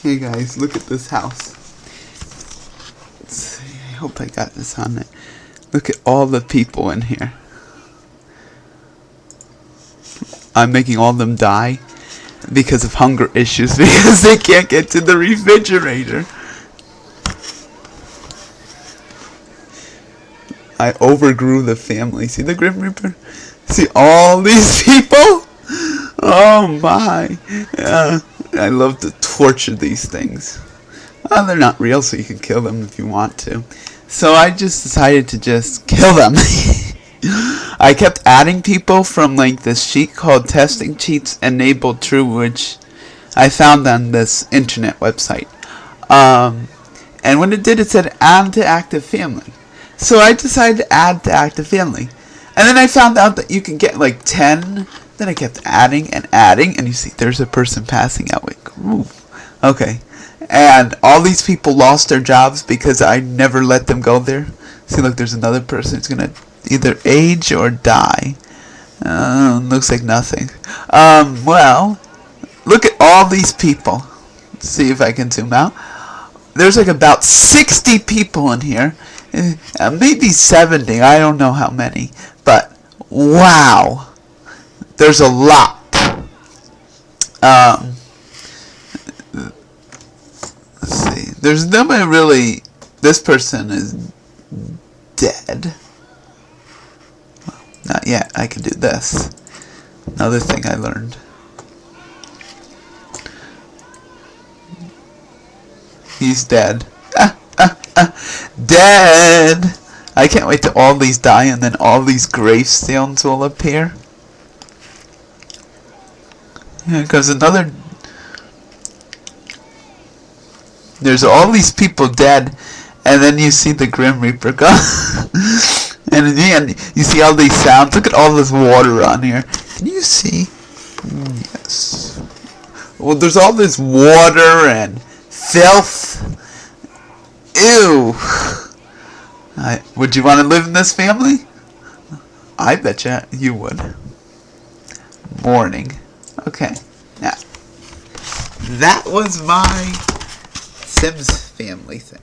Hey guys, look at this house. Let's see, I hope I got this on it. Look at all the people in here. I'm making all of them die because of hunger issues, because they can't get to the refrigerator. I overgrew the family. See the Grim Reaper? See all these people? Oh my. I love to torture these things. They're not real, so you can kill them if you want to. So I just decided to just kill them. I kept adding people from like this sheet called Testing Cheats Enabled True, which I found on this internet website. And when it did, it said add to active family. So I decided to add to active family. And then I found out that you can get like 10. Then I kept adding and adding, and you see there's a person passing out. Like, ooh. Okay. And all these people lost their jobs because I never let them go there. See, look, there's another person who's going to either age or die. Looks like nothing. Well, look at all these people. Let's see if I can zoom out. There's like about 60 people in here. Maybe 70. I don't know how many. But, wow. There's a lot. Let's see. There's nobody really. This person is dead. Well, not yet. I can do this. Another thing I learned. He's dead. Dead! I can't wait till all these die and then all these gravestones will appear. Yeah, because there's all these people dead, and then you see the Grim Reaper go. And in the end, you see all these sounds. Look at all this water on here. Can you see? Yes. Well, there's all this water and filth. Ew. Would you want to live in this family? I bet you would. Morning. Okay, now, that was my Sims family thing.